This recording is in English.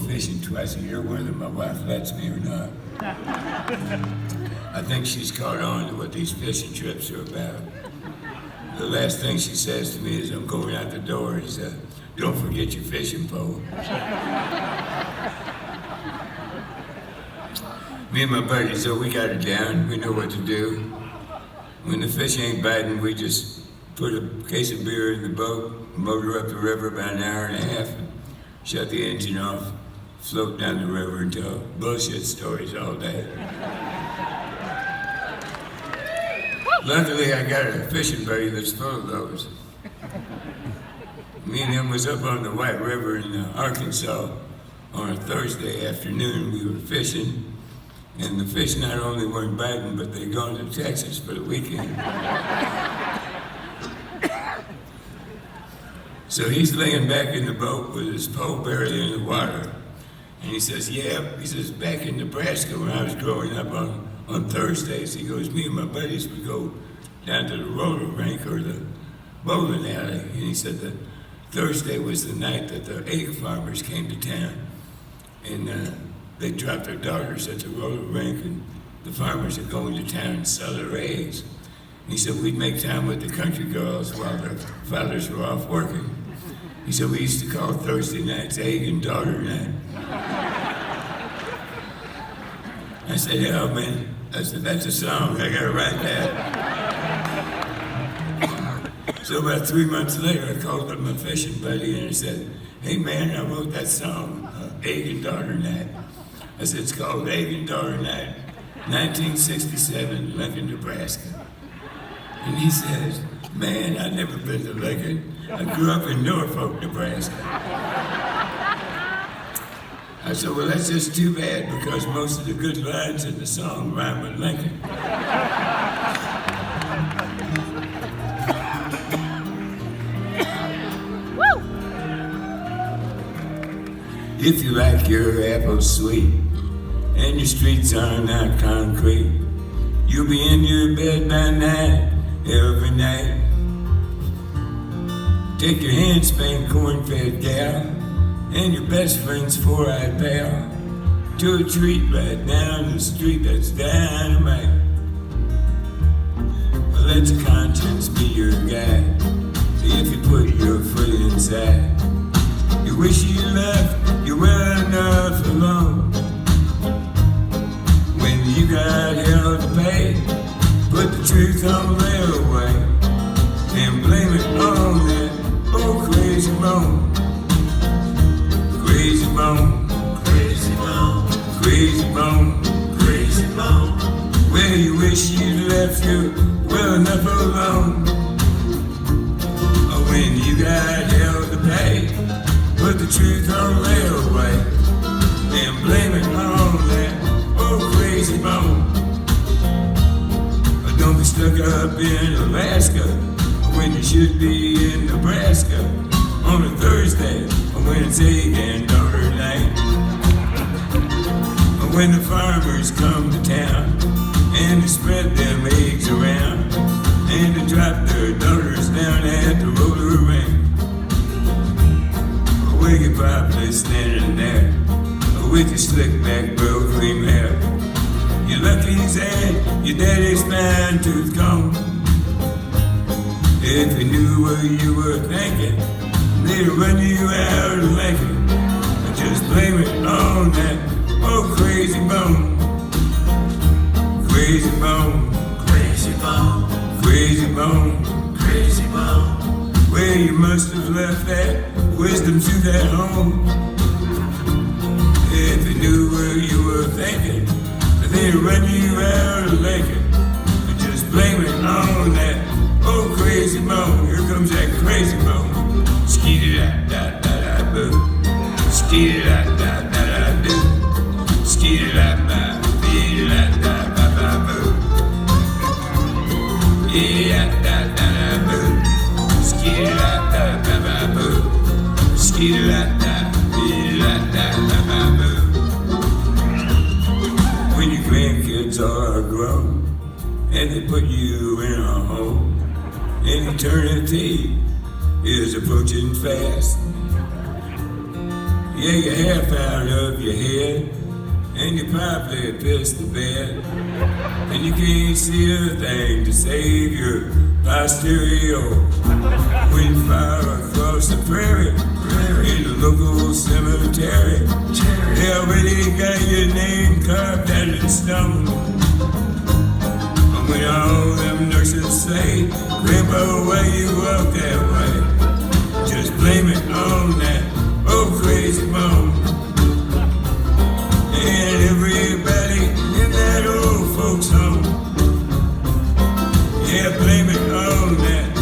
fishing twice a year, whether my wife lets me or not. I think she's caught on to what these fishing trips are about. The last thing she says to me as I'm going out the door is, don't forget your fishing pole. Me and my buddies, so we got it down. We know what to do. When the fish ain't biting, we just put a case of beer in the boat, motor up the river about an hour and a half, and shut the engine off, float down the river and tell bullshit stories all day. Luckily, I got a fishing buddy that's full of those. Me and him was up on the White River in Arkansas on a Thursday afternoon. We were fishing, and the fish not only weren't biting, but they'd gone to Texas for the weekend. So he's laying back in the boat with his pole barely in the water. And he says, yeah, he says, back in Nebraska when I was growing up on Thursdays, he goes, me and my buddies would go down to the roller rink or the bowling alley. And he said that Thursday was the night that the egg farmers came to town. And they dropped their daughters at the roller rink, and the farmers are going to town and sell their eggs. And he said, we'd make time with the country girls while their fathers were off working. He said, we used to call Thursday nights egg and daughter night. I said, yeah, man. I said, that's a song. I gotta write that. So about 3 months later, I called up my fishing buddy and I said, hey man, I wrote that song, Egg and Daughter Night. I said, it's called Egg and Daughter Night, 1967, Lincoln, Nebraska. And he says, man, I've never been to Lincoln. I grew up in Norfolk, Nebraska. I said, well, that's just too bad because most of the good lines in the song rhyme with Lincoln. If you like your apples sweet and your streets are not concrete, you'll be in your bed by night, every night. Take your hand-spanked corn-fed gal and your best friend's four-eyed pal to a treat right down the street that's dynamite. Well, let your conscience be your guide if you put your foot inside. You wish you left, you're well enough alone. When you got hell to pay, put the truth on the railway and blame it on that old crazy bone. Crazy bone, crazy bone, crazy bone, crazy bone. Well, you wish you'd left you well enough alone. When you got hell to pay, put the truth on the railway and blame it on that old crazy bone. But don't be stuck up in Alaska when you should be in Nebraska on a Thursday when it's egg and daughter night. When the farmers come to town and they spread them eggs around and they drop their daughters down at the roller rink. Where you're probably standing there with your slick back bro cream hair. You're lucky that your daddy's fine tooth comb. If you knew what you were thinking, they'd run you out of Lincoln. Just blame it on that old crazy bone. Crazy bone, crazy bone, crazy bone, crazy bone. Well, you must have left that wisdom to that home. If you knew where you were thinking, they'd run you out of Lincoln. Just blame it on that old crazy bone. Here comes that crazy bone. Ski-da-da-da-da-da-boo. Ski-da-da-da-da-da-boo. Ski-da-da-da-da-da-boo. Yeah-da-da-da-boo. Ski-da-da-da-da-boo. Ski-da-da-da-da-da-boo. When your grandkids are grown and they put you in a home, and eternity is approaching fast. Yeah, you're half out of your head, and you probably pissed the bed, and you can't see a thing to save your posterior. When you fire across the prairie, in the local cemetery, they already got your name carved out in stone. And when all them nurses say, Grandpa, why you walk that way? Just blame it on that old crazy bone. And everybody in that old folks home, yeah, blame it on that